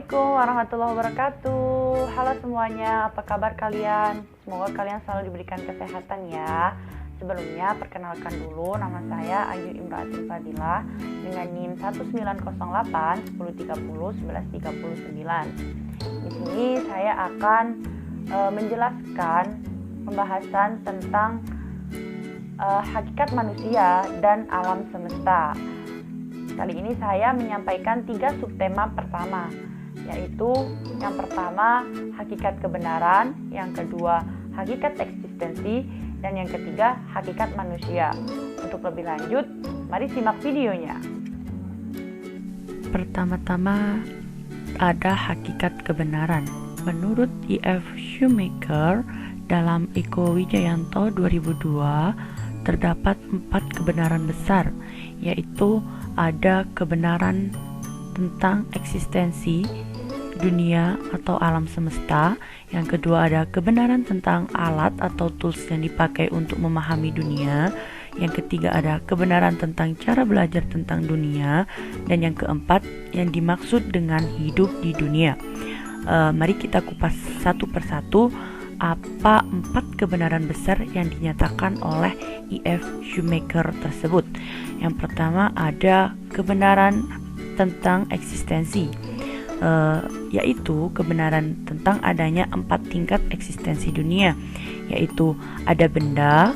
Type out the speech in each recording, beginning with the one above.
Assalamualaikum warahmatullahi wabarakatuh. Halo semuanya, apa kabar kalian? Semoga kalian selalu diberikan kesehatan ya. Sebelumnya perkenalkan dulu, nama saya Ayu Imratin Fadilah dengan NIM 1908 1030 1139. Di sini saya akan menjelaskan pembahasan tentang hakikat manusia dan alam semesta. Kali ini saya menyampaikan 3 subtema pertama, yaitu yang pertama hakikat kebenaran, yang kedua hakikat eksistensi, dan yang ketiga hakikat manusia. Untuk lebih lanjut, mari simak videonya. Pertama-tama ada hakikat kebenaran. Menurut E.F. Schumacher dalam Eko Wijayanto 2002 terdapat 4 kebenaran besar, yaitu ada kebenaran tentang eksistensi dunia atau alam semesta. Yang kedua ada kebenaran tentang alat atau tools yang dipakai untuk memahami dunia. Yang ketiga ada kebenaran tentang cara belajar tentang dunia. Dan yang keempat yang dimaksud dengan hidup di dunia. Mari kita kupas satu persatu apa 4 kebenaran besar yang dinyatakan oleh E.F. Schumacher tersebut. Yang pertama ada kebenaran tentang eksistensi, yaitu kebenaran tentang adanya 4 tingkat eksistensi dunia, yaitu ada benda,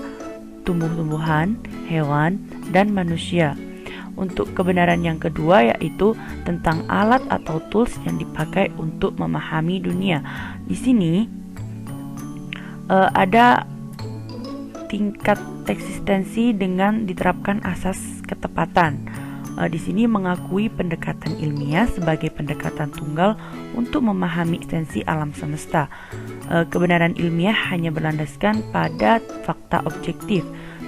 tumbuh-tumbuhan, hewan, dan manusia. Untuk kebenaran yang kedua yaitu tentang alat atau tools yang dipakai untuk memahami dunia. Di sini ada tingkat eksistensi dengan diterapkan asas ketepatan. Di sini mengakui pendekatan ilmiah sebagai pendekatan tunggal untuk memahami eksistensi alam semesta. Kebenaran ilmiah hanya berlandaskan pada fakta objektif,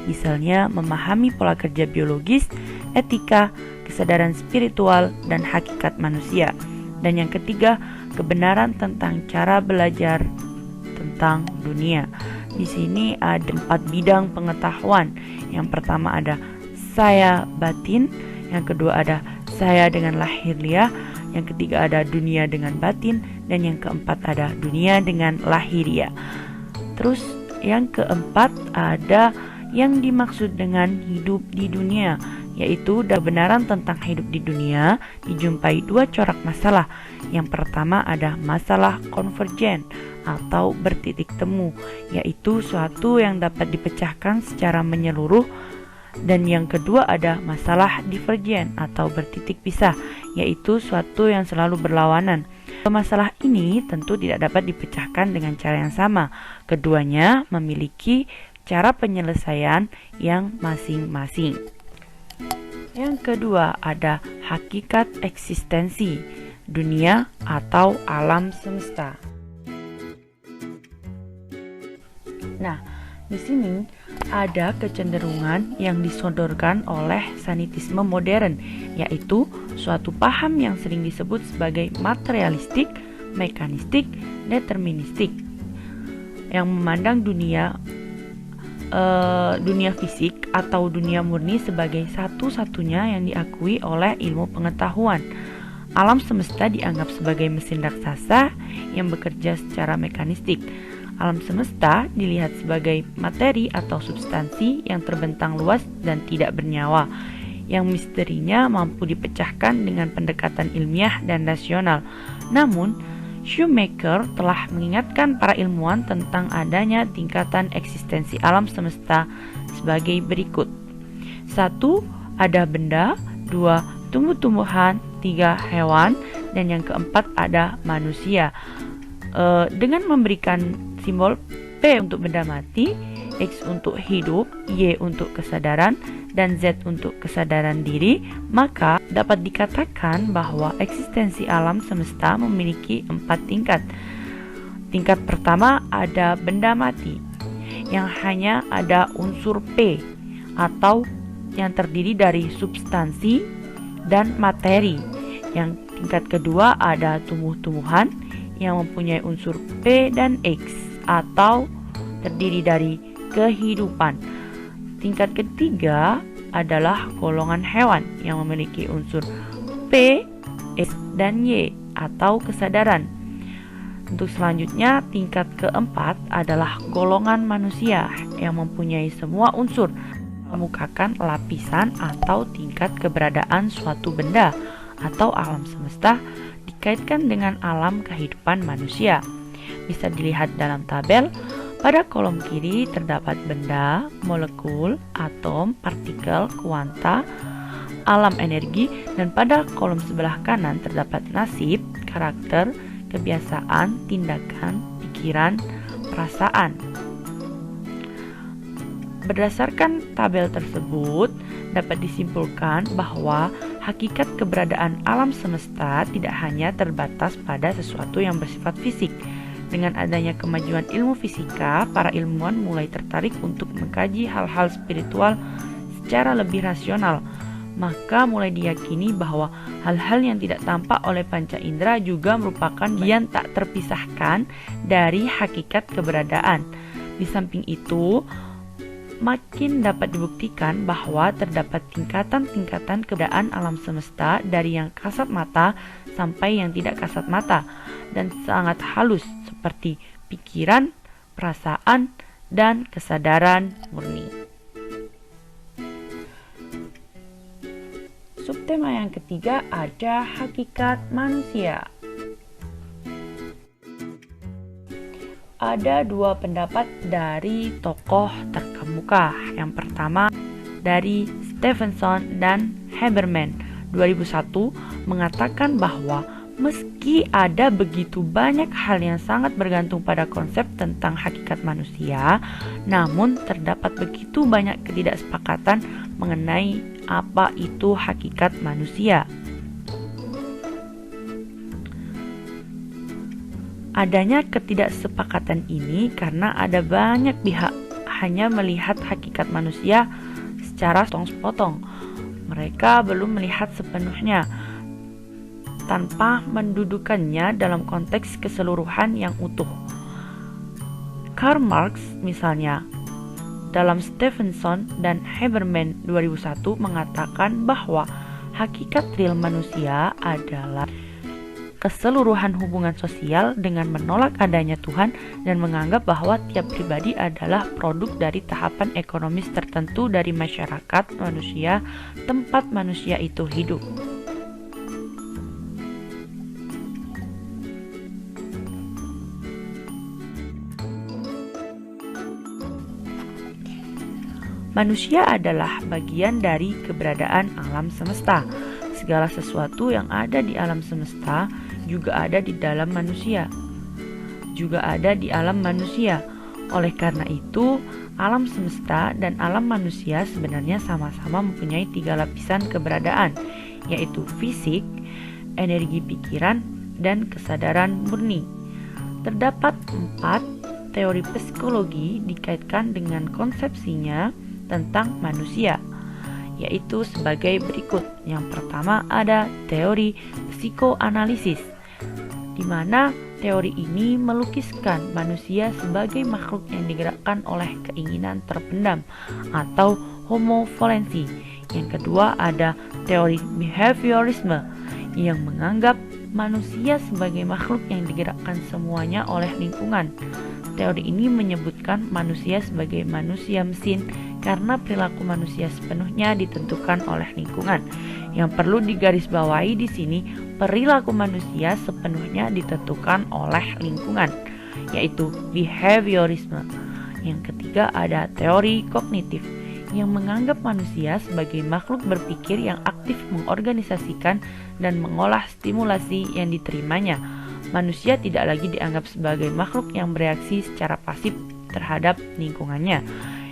misalnya memahami pola kerja biologis, etika, kesadaran spiritual, dan hakikat manusia. Dan yang ketiga, kebenaran tentang cara belajar tentang dunia. Di sini ada 4 bidang pengetahuan. Yang pertama ada saya batin, yang kedua ada saya dengan lahiriah, yang ketiga ada dunia dengan batin, dan yang keempat ada dunia dengan lahiriah. Terus yang keempat ada yang dimaksud dengan hidup di dunia, yaitu kebenaran tentang hidup di dunia dijumpai 2 corak masalah. Yang pertama ada masalah konvergen atau bertitik temu, yaitu suatu yang dapat dipecahkan secara menyeluruh. Dan yang kedua ada masalah divergen atau bertitik pisah, yaitu suatu yang selalu berlawanan. Masalah ini tentu tidak dapat dipecahkan dengan cara yang sama. Keduanya memiliki cara penyelesaian yang masing-masing. Yang kedua ada hakikat eksistensi dunia atau alam semesta. Nah, di sini ada kecenderungan yang disodorkan oleh sanitisme modern, yaitu suatu paham yang sering disebut sebagai materialistik, mekanistik, deterministik, yang memandang dunia fisik atau dunia murni sebagai satu-satunya yang diakui oleh ilmu pengetahuan. Alam semesta dianggap sebagai mesin raksasa yang bekerja secara mekanistik. Alam semesta dilihat sebagai materi atau substansi yang terbentang luas dan tidak bernyawa, yang misterinya mampu dipecahkan dengan pendekatan ilmiah dan rasional. Namun, Schumacher telah mengingatkan para ilmuwan tentang adanya tingkatan eksistensi alam semesta sebagai berikut. 1. Ada benda, 2. Tumbuh-tumbuhan, 3. Hewan, dan yang keempat ada manusia. Dengan memberikan simbol P untuk benda mati, X untuk hidup, Y untuk kesadaran, dan Z untuk kesadaran diri, maka dapat dikatakan bahwa eksistensi alam semesta memiliki 4 tingkat. Tingkat pertama ada benda mati, yang hanya ada unsur P atau yang terdiri dari substansi dan materi. Yang tingkat kedua ada tumbuh-tumbuhan yang mempunyai unsur P dan X atau terdiri dari kehidupan. Tingkat ketiga adalah golongan hewan yang memiliki unsur P, S, dan Y atau kesadaran. Untuk selanjutnya, tingkat keempat adalah golongan manusia yang mempunyai semua unsur, mengemukakan lapisan atau tingkat keberadaan suatu benda atau alam semesta dikaitkan dengan alam kehidupan manusia. Bisa dilihat dalam tabel. Pada kolom kiri terdapat benda, molekul, atom, partikel, kuanta, alam energi, dan pada kolom sebelah kanan terdapat nasib, karakter, kebiasaan, tindakan, pikiran, perasaan. Berdasarkan tabel tersebut, dapat disimpulkan bahwa hakikat keberadaan alam semesta tidak hanya terbatas pada sesuatu yang bersifat fisik. Dengan adanya kemajuan ilmu fisika, para ilmuwan mulai tertarik untuk mengkaji hal-hal spiritual secara lebih rasional. Maka mulai diyakini bahwa hal-hal yang tidak tampak oleh panca indera juga merupakan bagian tak terpisahkan dari hakikat keberadaan. Di samping itu, makin dapat dibuktikan bahwa terdapat tingkatan-tingkatan keberadaan alam semesta dari yang kasat mata sampai yang tidak kasat mata dan sangat halus seperti pikiran, perasaan, dan kesadaran murni. Subtema yang ketiga ada hakikat manusia. Ada dua pendapat dari tokoh terkemuka. Yang pertama dari Stevenson dan Haberman 2001 mengatakan bahwa meski ada begitu banyak hal yang sangat bergantung pada konsep tentang hakikat manusia, namun terdapat begitu banyak ketidaksepakatan mengenai apa itu hakikat manusia. Adanya ketidaksepakatan ini karena ada banyak pihak hanya melihat hakikat manusia secara sepotong-sepotong. Mereka belum melihat sepenuhnya tanpa mendudukannya dalam konteks keseluruhan yang utuh. Karl Marx misalnya dalam Stevenson dan Haberman 2001 mengatakan bahwa hakikat real manusia adalah keseluruhan hubungan sosial dengan menolak adanya Tuhan dan menganggap bahwa tiap pribadi adalah produk dari tahapan ekonomis tertentu dari masyarakat manusia tempat manusia itu hidup. Manusia adalah bagian dari keberadaan alam semesta. Segala sesuatu yang ada di alam semesta juga ada di dalam manusia. Oleh karena itu, alam semesta dan alam manusia sebenarnya sama-sama mempunyai tiga lapisan keberadaan, yaitu fisik, energi pikiran, dan kesadaran murni. Terdapat 4 teori psikologi dikaitkan dengan konsepsinya tentang manusia, yaitu sebagai berikut. Yang pertama ada teori psikoanalisis, di mana teori ini melukiskan manusia sebagai makhluk yang digerakkan oleh keinginan terpendam atau homovalensi. Yang kedua ada teori behaviorisme yang menganggap manusia sebagai makhluk yang digerakkan semuanya oleh lingkungan. Teori ini menyebutkan manusia sebagai manusia mesin karena perilaku manusia sepenuhnya ditentukan oleh lingkungan. Yang perlu digarisbawahi di sini, perilaku manusia sepenuhnya ditentukan oleh lingkungan, yaitu behaviorisme. Yang ketiga ada teori kognitif yang menganggap manusia sebagai makhluk berpikir yang aktif mengorganisasikan dan mengolah stimulasi yang diterimanya. Manusia tidak lagi dianggap sebagai makhluk yang bereaksi secara pasif terhadap lingkungannya.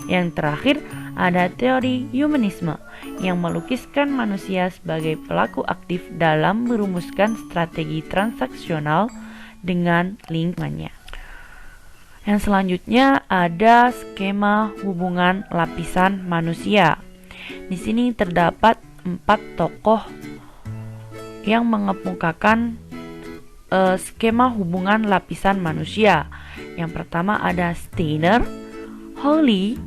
Yang terakhir ada teori humanisme yang melukiskan manusia sebagai pelaku aktif dalam merumuskan strategi transaksional dengan lingkungannya. Yang selanjutnya ada skema hubungan lapisan manusia. Di sini terdapat 4 tokoh yang mengemukakan skema hubungan lapisan manusia. Yang pertama ada Steiner, Hawley,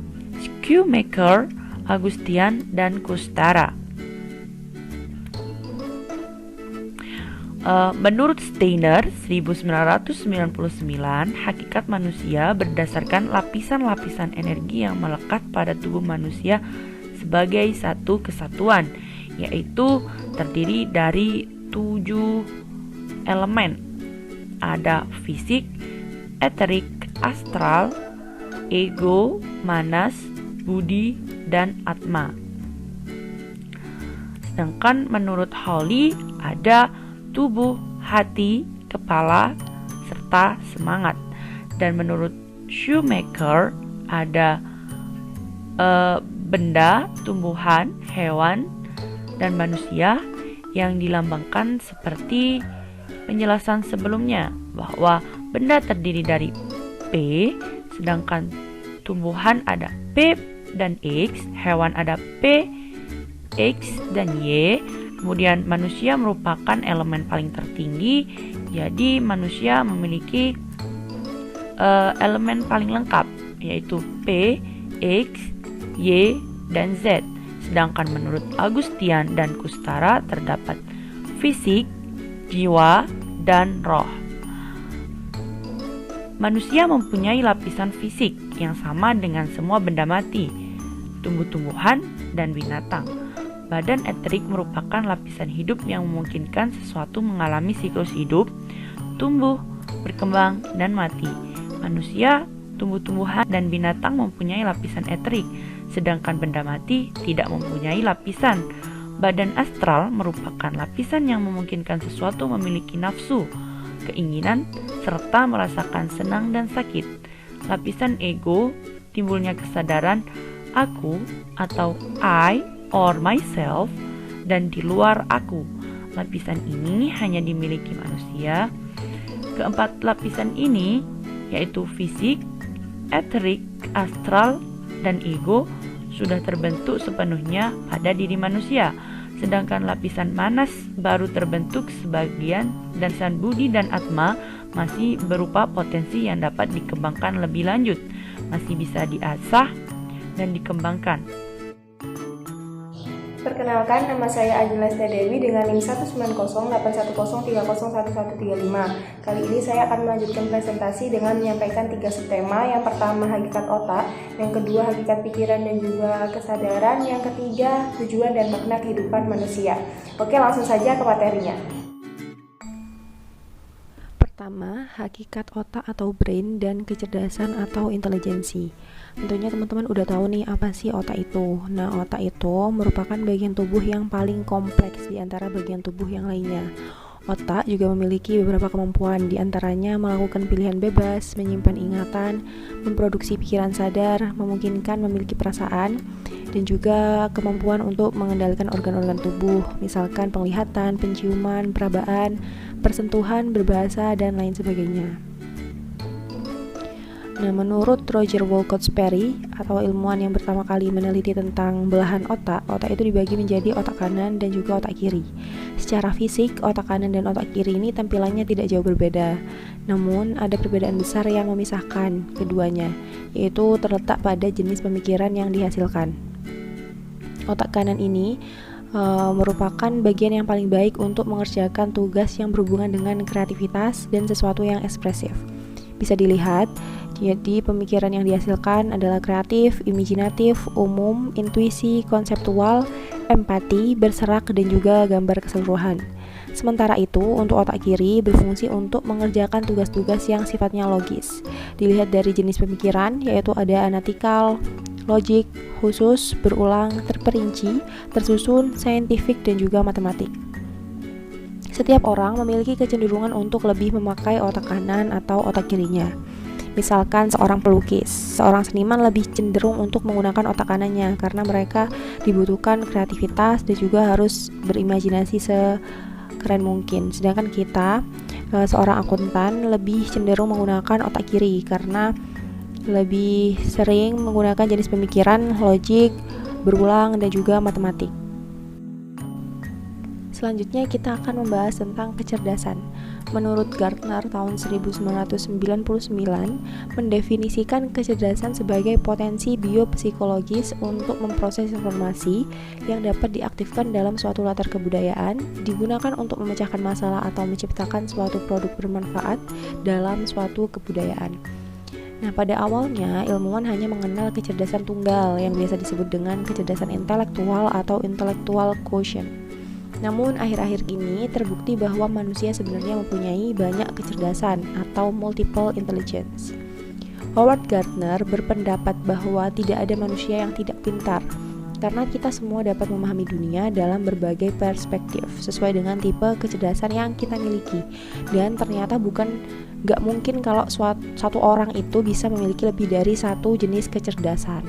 Shoemaker, Augustine, dan Kustara. Menurut Steiner 1999, hakikat manusia berdasarkan lapisan-lapisan energi yang melekat pada tubuh manusia sebagai satu kesatuan, yaitu terdiri dari 7 elemen. Ada fisik, eterik, astral, ego, manas, budi, dan atma. Sedangkan menurut Hawley ada tubuh, hati, kepala, serta semangat. Dan menurut Shoemaker ada benda, tumbuhan, hewan, dan manusia yang dilambangkan seperti penjelasan sebelumnya, bahwa benda terdiri dari P, sedangkan tumbuhan ada P dan X, hewan ada P, X, dan Y. Kemudian manusia merupakan elemen paling tertinggi, jadi manusia memiliki elemen paling lengkap, yaitu P, X, Y, dan Z. Sedangkan menurut Agustian dan Kustara terdapat fisik, jiwa, dan roh. Manusia mempunyai lapisan fisik yang sama dengan semua benda mati, tumbuh-tumbuhan, dan binatang. Badan eterik merupakan lapisan hidup yang memungkinkan sesuatu mengalami siklus hidup, tumbuh, berkembang, dan mati. Manusia, tumbuh-tumbuhan, dan binatang mempunyai lapisan eterik, sedangkan benda mati tidak mempunyai lapisan. Badan astral merupakan lapisan yang memungkinkan sesuatu memiliki nafsu, keinginan, serta merasakan senang dan sakit. Lapisan ego, timbulnya kesadaran aku atau I or myself, dan di luar aku. Lapisan ini hanya dimiliki manusia. Keempat lapisan ini, yaitu fisik, eterik, astral, dan ego, sudah terbentuk sepenuhnya pada diri manusia. Sedangkan lapisan manas baru terbentuk sebagian, dan lapisan budi dan atma masih berupa potensi yang dapat dikembangkan lebih lanjut, masih bisa diasah dan dikembangkan. Perkenalkan, nama saya Ajila Dewi dengan NIM 1908110301135. Kali ini saya akan melanjutkan presentasi dengan menyampaikan 3 subtema. Yang pertama, hakikat otak. Yang kedua, hakikat pikiran dan juga kesadaran. Yang ketiga, tujuan dan makna kehidupan manusia. Oke, langsung saja ke materinya. Pertama, hakikat otak atau brain dan kecerdasan atau intelijensi. Tentunya teman-teman udah tahu nih apa sih otak itu. Nah, otak itu merupakan bagian tubuh yang paling kompleks di antara bagian tubuh yang lainnya. Otak juga memiliki beberapa kemampuan, di antaranya melakukan pilihan bebas, menyimpan ingatan, memproduksi pikiran sadar, memungkinkan memiliki perasaan, dan juga kemampuan untuk mengendalikan organ-organ tubuh, misalkan penglihatan, penciuman, perabaan, persentuhan, berbahasa, dan lain sebagainya. Nah, menurut Roger Wolcott Sperry atau ilmuwan yang pertama kali meneliti tentang belahan otak, otak itu dibagi menjadi otak kanan dan juga otak kiri. Secara fisik, otak kanan dan otak kiri ini tampilannya tidak jauh berbeda. Namun, ada perbedaan besar yang memisahkan keduanya, yaitu terletak pada jenis pemikiran yang dihasilkan. Otak kanan ini merupakan bagian yang paling baik untuk mengerjakan tugas yang berhubungan dengan kreativitas dan sesuatu yang ekspresif. Bisa dilihat, jadi pemikiran yang dihasilkan adalah kreatif, imajinatif, umum, intuisi, konseptual, empati, berserak, dan juga gambar keseluruhan. Sementara itu, untuk otak kiri berfungsi untuk mengerjakan tugas-tugas yang sifatnya logis. Dilihat dari jenis pemikiran, yaitu ada analytical, logik, khusus, berulang, terperinci, tersusun, saintifik, dan juga matematik. Setiap orang memiliki kecenderungan untuk lebih memakai otak kanan atau otak kirinya. Misalkan seorang pelukis, seorang seniman lebih cenderung untuk menggunakan otak kanannya karena mereka dibutuhkan kreativitas dan juga harus berimajinasi sekeren mungkin. Sedangkan kita, seorang akuntan, lebih cenderung menggunakan otak kiri karena lebih sering menggunakan jenis pemikiran logik, berulang, dan juga matematik. Selanjutnya kita akan membahas tentang kecerdasan. Menurut Gardner tahun 1999 mendefinisikan kecerdasan sebagai potensi biopsikologis untuk memproses informasi yang dapat diaktifkan dalam suatu latar kebudayaan, digunakan untuk memecahkan masalah atau menciptakan suatu produk bermanfaat dalam suatu kebudayaan. Nah, pada awalnya ilmuwan hanya mengenal kecerdasan tunggal yang biasa disebut dengan kecerdasan intelektual atau intellectual quotient. Namun akhir-akhir ini terbukti bahwa manusia sebenarnya mempunyai banyak kecerdasan atau multiple intelligence. Howard Gardner berpendapat bahwa tidak ada manusia yang tidak pintar, karena kita semua dapat memahami dunia dalam berbagai perspektif sesuai dengan tipe kecerdasan yang kita miliki. Dan ternyata gak mungkin kalau satu orang itu bisa memiliki lebih dari satu jenis kecerdasan.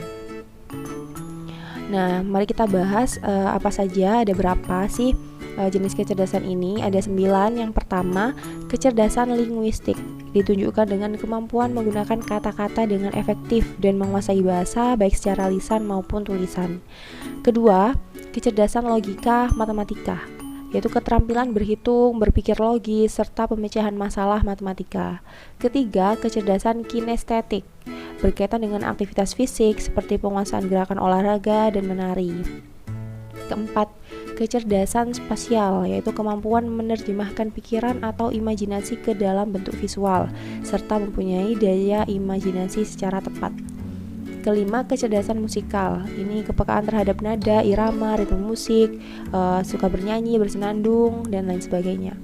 Nah, mari kita bahas apa saja, ada berapa sih jenis kecerdasan ini. Ada 9. Yang pertama, kecerdasan linguistik, ditunjukkan dengan kemampuan menggunakan kata-kata dengan efektif dan menguasai bahasa baik secara lisan maupun tulisan. Kedua, kecerdasan logika matematika, yaitu keterampilan berhitung, berpikir logis, serta pemecahan masalah matematika. Ketiga, kecerdasan kinestetik, berkaitan dengan aktivitas fisik seperti penguasaan gerakan olahraga dan menari. Keempat, kecerdasan spasial, yaitu kemampuan menerjemahkan pikiran atau imajinasi ke dalam bentuk visual, serta mempunyai daya imajinasi secara tepat. Kelima, kecerdasan musikal, ini kepekaan terhadap nada, irama, ritme musik, suka bernyanyi, bersenandung, dan lain sebagainya.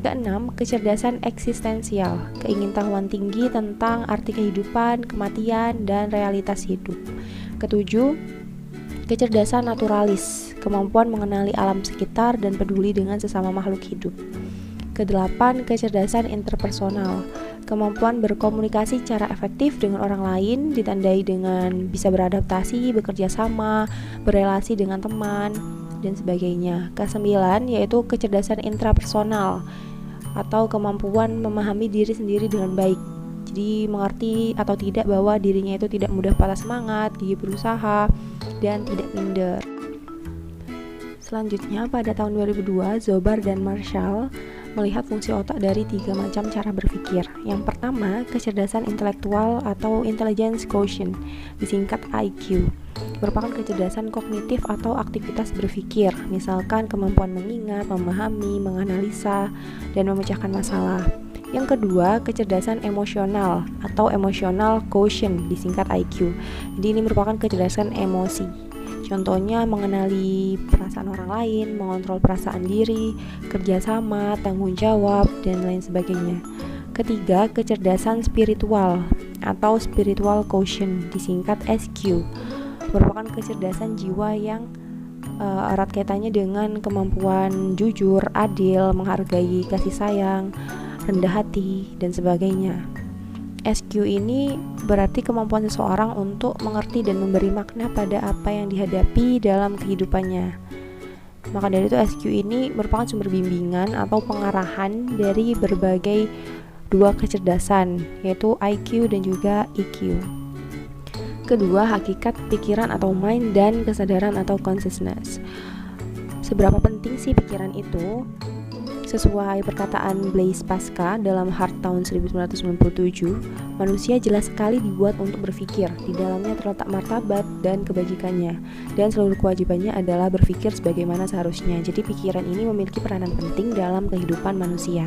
Keenam, kecerdasan eksistensial, keingintahuan tinggi tentang arti kehidupan, kematian, dan realitas hidup. Ketujuh, kecerdasan naturalis, kemampuan mengenali alam sekitar dan peduli dengan sesama makhluk hidup. Kedelapan, kecerdasan interpersonal, kemampuan berkomunikasi secara efektif dengan orang lain, ditandai dengan bisa beradaptasi, bekerja sama, berelasi dengan teman, dan sebagainya. Kesembilan, yaitu kecerdasan intrapersonal, atau kemampuan memahami diri sendiri dengan baik. Jadi mengerti atau tidak bahwa dirinya itu tidak mudah patah semangat, gigih berusaha, dan tidak minder. Selanjutnya, pada tahun 2002, Zobar dan Marshall melihat fungsi otak dari 3 macam cara berpikir. Yang pertama, kecerdasan intelektual atau intelligence quotient, disingkat IQ, merupakan kecerdasan kognitif atau aktivitas berpikir, misalkan kemampuan mengingat, memahami, menganalisa, dan memecahkan masalah. Yang kedua, kecerdasan emosional atau emotional quotient, disingkat IQ. Jadi ini merupakan kecerdasan emosi. Contohnya mengenali perasaan orang lain, mengontrol perasaan diri, kerjasama, tanggung jawab, dan lain sebagainya. Ketiga, kecerdasan spiritual atau spiritual quotient, disingkat SQ, merupakan kecerdasan jiwa yang erat kaitannya dengan kemampuan jujur, adil, menghargai, kasih sayang, rendah hati, dan sebagainya. SQ ini berarti kemampuan seseorang untuk mengerti dan memberi makna pada apa yang dihadapi dalam kehidupannya. Maka dari itu SQ ini merupakan sumber bimbingan atau pengarahan dari berbagai 2 kecerdasan, yaitu IQ dan juga EQ. Kedua, hakikat pikiran atau mind dan kesadaran atau consciousness. Seberapa penting sih pikiran itu? Sesuai perkataan Blaise Pascal dalam Heart tahun 1997, manusia jelas sekali dibuat untuk berpikir. Di dalamnya terletak martabat dan kebajikannya, dan seluruh kewajibannya adalah berpikir sebagaimana seharusnya. Jadi pikiran ini memiliki peranan penting dalam kehidupan manusia.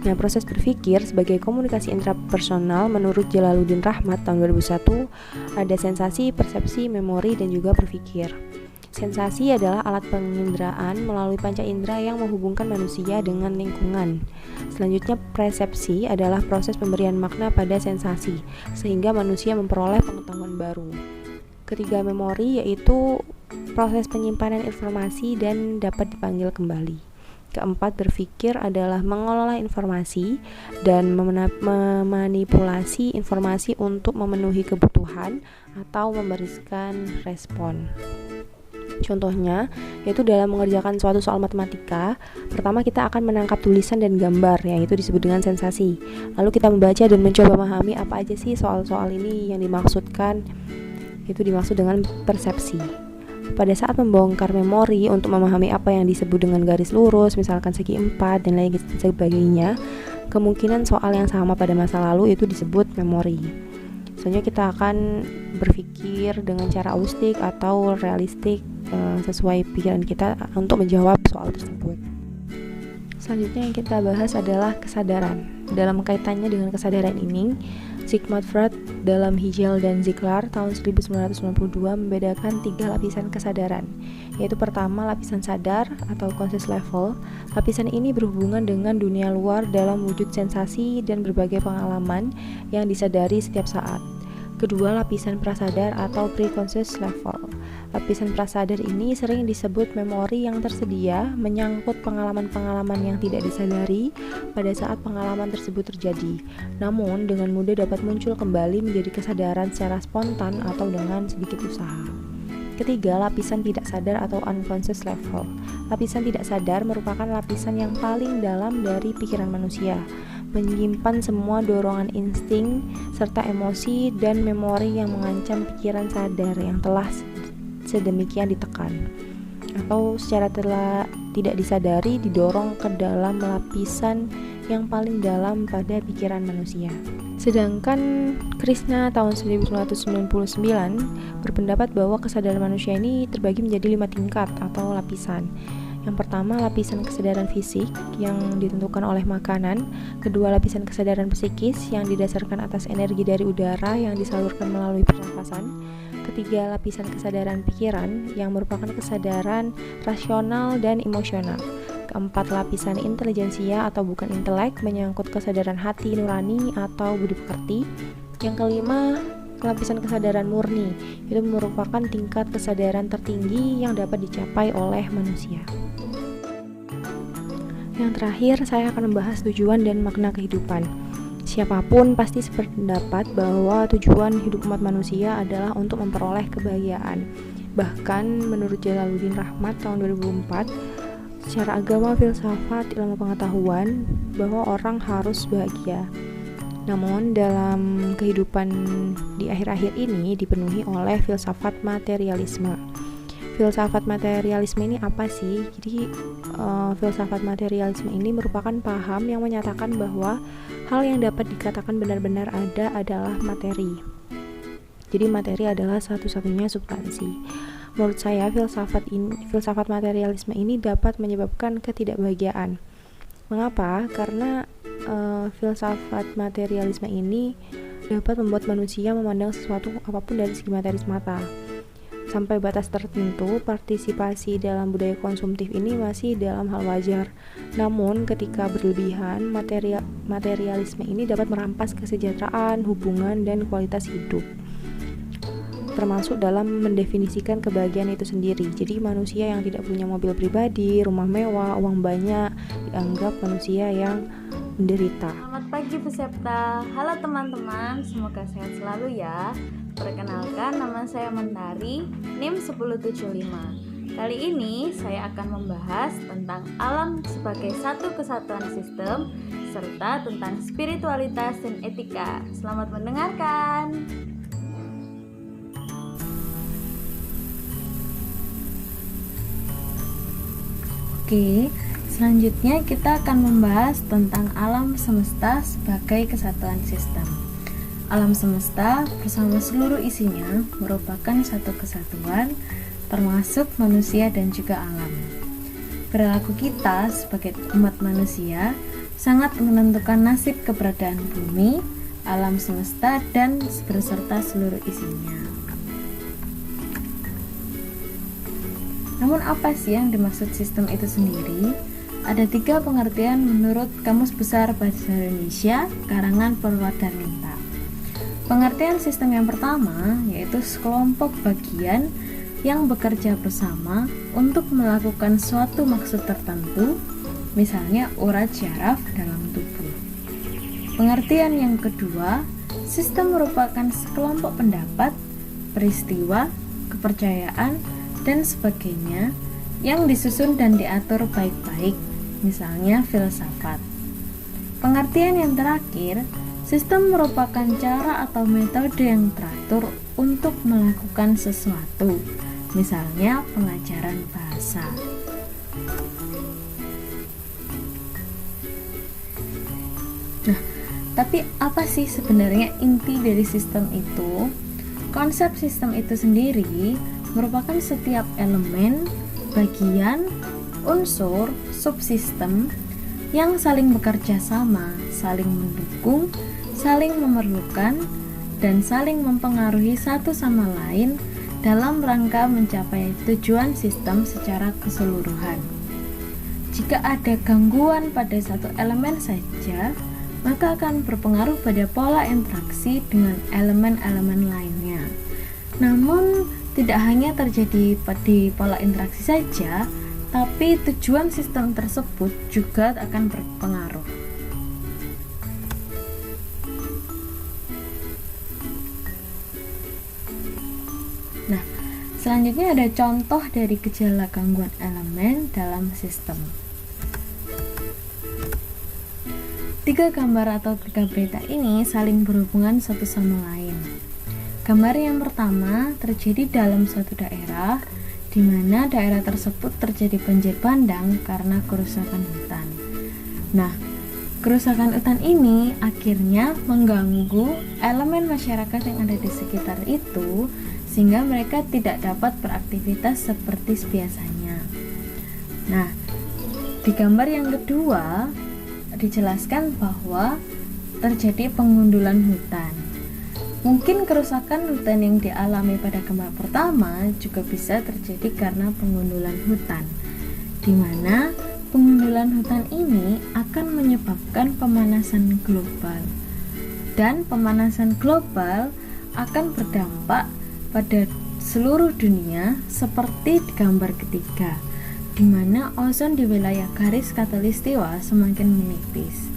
Nah, proses berpikir sebagai komunikasi intrapersonal menurut Jalaluddin Rahmat tahun 2001 ada sensasi, persepsi, memori, dan juga berpikir. Sensasi adalah alat penginderaan melalui panca indera yang menghubungkan manusia dengan lingkungan. Selanjutnya, persepsi adalah proses pemberian makna pada sensasi, sehingga manusia memperoleh pengetahuan baru. Ketiga, memori yaitu proses penyimpanan informasi dan dapat dipanggil kembali. Keempat, berpikir adalah mengelola informasi dan memanipulasi informasi untuk memenuhi kebutuhan atau memberikan respon. Contohnya, yaitu dalam mengerjakan suatu soal matematika, pertama kita akan menangkap tulisan dan gambar, yaitu disebut dengan sensasi. Lalu kita membaca dan mencoba memahami apa aja sih soal-soal ini yang dimaksudkan, itu dimaksud dengan persepsi. Pada saat membongkar memori untuk memahami apa yang disebut dengan garis lurus, misalkan segi 4 dan lain sebagainya, kemungkinan soal yang sama pada masa lalu itu disebut memori. Selanjutnya kita akan berpikir dengan cara aulistik atau realistik sesuai pikiran kita untuk menjawab soal tersebut. Selanjutnya yang kita bahas adalah kesadaran. Dalam kaitannya dengan kesadaran ini, Sigmund Freud dalam Hegel dan Ziegler tahun 1992 membedakan 3 lapisan kesadaran, yaitu pertama lapisan sadar atau conscious level. Lapisan ini berhubungan dengan dunia luar dalam wujud sensasi dan berbagai pengalaman yang disadari setiap saat. Kedua, lapisan prasadar atau pre-conscious level. Lapisan prasadar ini sering disebut memori yang tersedia, menyangkut pengalaman-pengalaman yang tidak disadari pada saat pengalaman tersebut terjadi, namun dengan mudah dapat muncul kembali menjadi kesadaran secara spontan atau dengan sedikit usaha. Ketiga, lapisan tidak sadar atau unconscious level. Lapisan tidak sadar merupakan lapisan yang paling dalam dari pikiran manusia, menyimpan semua dorongan insting serta emosi dan memori yang mengancam pikiran sadar yang telah sedemikian ditekan atau secara tidak disadari didorong ke dalam lapisan yang paling dalam pada pikiran manusia. Sedangkan Krishna tahun 1999 berpendapat bahwa kesadaran manusia ini terbagi menjadi 5 tingkat atau lapisan. Yang pertama, lapisan kesadaran fisik yang ditentukan oleh makanan. Kedua, lapisan kesadaran psikis yang didasarkan atas energi dari udara yang disalurkan melalui pernafasan. Ketiga, lapisan kesadaran pikiran yang merupakan kesadaran rasional dan emosional. Keempat, lapisan intelijensia atau bukan intelek, menyangkut kesadaran hati nurani atau budi pekerti. Yang kelima, lapisan kesadaran murni, itu merupakan tingkat kesadaran tertinggi yang dapat dicapai oleh manusia. Yang terakhir, saya akan membahas tujuan dan makna kehidupan. Siapapun pasti sependapat bahwa tujuan hidup umat manusia adalah untuk memperoleh kebahagiaan. Bahkan menurut Jalaluddin Rahmat tahun 2004, secara agama, filsafat, ilmu pengetahuan bahwa orang harus bahagia. Namun dalam kehidupan di akhir-akhir ini dipenuhi oleh filsafat materialisme. Filsafat materialisme ini apa sih? Jadi filsafat materialisme ini merupakan paham yang menyatakan bahwa hal yang dapat dikatakan benar-benar ada adalah materi. Jadi materi adalah satu-satunya substansi. Menurut saya filsafat materialisme ini dapat menyebabkan ketidakbahagiaan. Mengapa? Karena filsafat materialisme ini dapat membuat manusia memandang sesuatu apapun dari segi materi semata. Sampai batas tertentu, partisipasi dalam budaya konsumtif ini masih dalam hal wajar. Namun, ketika berlebihan, materialisme ini dapat merampas kesejahteraan, hubungan, dan kualitas hidup, termasuk dalam mendefinisikan kebahagiaan itu sendiri. Jadi manusia yang tidak punya mobil pribadi, rumah mewah, uang banyak dianggap manusia yang menderita. Selamat pagi peserta. Halo teman-teman, semoga sehat selalu ya. Perkenalkan, nama saya Mentari, NIM 1075. Kali ini saya akan membahas tentang alam sebagai satu kesatuan sistem serta tentang spiritualitas dan etika. Selamat mendengarkan. Oke, selanjutnya kita akan membahas tentang alam semesta sebagai kesatuan sistem. Alam semesta bersama seluruh isinya merupakan satu kesatuan, termasuk manusia dan juga alam. Perilaku kita sebagai umat manusia sangat menentukan nasib keberadaan bumi, alam semesta, dan berserta seluruh isinya. Namun apa sih yang dimaksud sistem itu sendiri? Ada 3 pengertian menurut Kamus Besar Bahasa Indonesia, karangan Purwadarminta. Pengertian sistem yang pertama yaitu sekelompok bagian yang bekerja bersama untuk melakukan suatu maksud tertentu, misalnya urat syaraf dalam tubuh. Pengertian yang kedua, sistem merupakan sekelompok pendapat, peristiwa, kepercayaan, dan sebagainya yang disusun dan diatur baik-baik, misalnya filsafat. Pengertian yang terakhir, sistem merupakan cara atau metode yang teratur untuk melakukan sesuatu, misalnya pengajaran bahasa. Nah, tapi apa sih sebenarnya inti dari sistem itu? Konsep sistem itu sendiri merupakan setiap elemen, bagian, unsur, subsistem yang saling bekerja sama, saling mendukung, saling memerlukan, dan saling mempengaruhi satu sama lain dalam rangka mencapai tujuan sistem secara keseluruhan. Jika ada gangguan pada satu elemen saja, maka akan berpengaruh pada pola interaksi dengan elemen-elemen lainnya. Namun, tidak hanya terjadi di pola interaksi saja, tapi tujuan sistem tersebut juga akan berpengaruh. Nah, selanjutnya ada contoh dari gejala gangguan elemen dalam sistem. 3 gambar atau 3 berita ini saling berhubungan satu sama lain. Gambar yang pertama terjadi dalam suatu daerah, di mana daerah tersebut terjadi banjir bandang karena kerusakan hutan. Nah, kerusakan hutan ini akhirnya mengganggu elemen masyarakat yang ada di sekitar itu, sehingga mereka tidak dapat beraktivitas seperti biasanya. Nah, di gambar yang kedua dijelaskan bahwa terjadi pengundulan hutan. Mungkin kerusakan hutan yang dialami pada gambar pertama juga bisa terjadi karena pengundulan hutan, di mana pengundulan hutan ini akan menyebabkan pemanasan global, dan pemanasan global akan berdampak pada seluruh dunia seperti di gambar ketiga, di mana ozon di wilayah garis khatulistiwa semakin menipis.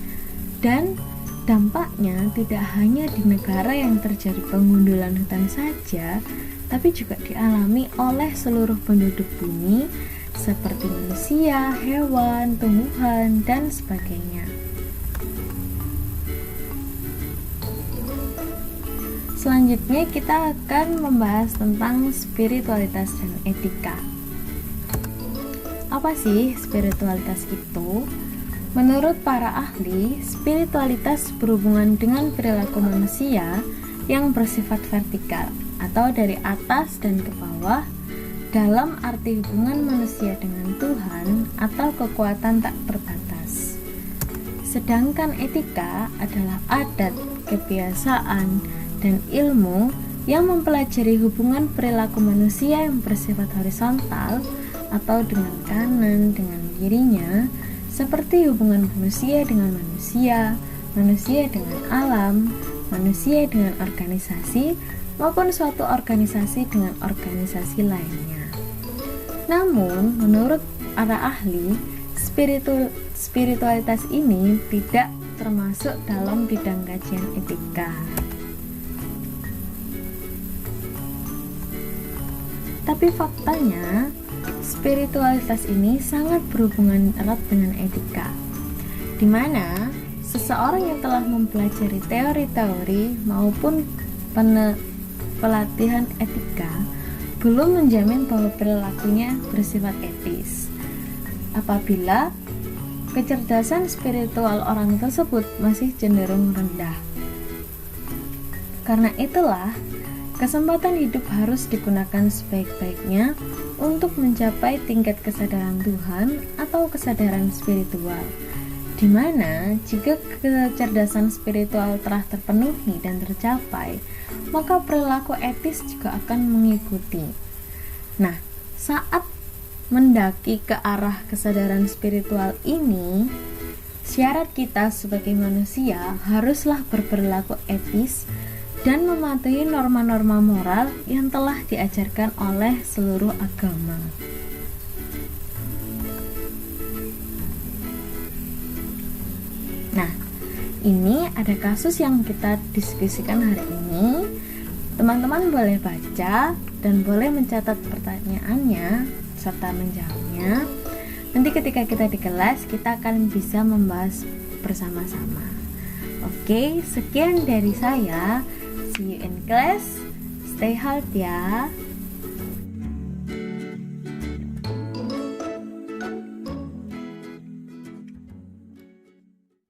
Dan dampaknya tidak hanya di negara yang terjadi pengundulan hutan saja, tapi juga dialami oleh seluruh penduduk bumi seperti manusia, hewan, tumbuhan, dan sebagainya. Selanjutnya kita akan membahas tentang spiritualitas dan etika. Apa sih spiritualitas itu? Menurut para ahli, spiritualitas berhubungan dengan perilaku manusia yang bersifat vertikal atau dari atas dan ke bawah, dalam arti hubungan manusia dengan Tuhan atau kekuatan tak terbatas. Sedangkan etika adalah adat, kebiasaan, dan ilmu yang mempelajari hubungan perilaku manusia yang bersifat horizontal atau dengan kanan dengan dirinya, seperti hubungan manusia dengan manusia, manusia dengan alam, manusia dengan organisasi, maupun suatu organisasi dengan organisasi lainnya. Namun, menurut para ahli, spiritualitas ini tidak termasuk dalam bidang kajian etika. Tapi faktanya, spiritualitas ini sangat berhubungan erat dengan etika, di mana seseorang yang telah mempelajari teori-teori maupun pelatihan etika belum menjamin bahwa perilakunya bersifat etis. Apabila kecerdasan spiritual orang tersebut masih cenderung rendah. Karena itulah, kesempatan hidup harus digunakan sebaik-baiknya untuk mencapai tingkat kesadaran Tuhan atau kesadaran spiritual, di mana jika kecerdasan spiritual telah terpenuhi dan tercapai, maka perilaku etis juga akan mengikuti. Nah, saat mendaki ke arah kesadaran spiritual ini, syarat kita sebagai manusia haruslah berperilaku etis dan mematuhi norma-norma moral yang telah diajarkan oleh seluruh agama. Nah, ini ada kasus yang kita diskusikan hari ini. Teman-teman boleh baca dan boleh mencatat pertanyaannya serta menjawabnya. Nanti ketika kita di kelas, kita akan bisa membahas bersama-sama. Oke, sekian dari saya. See you in class. Stay healthy ya.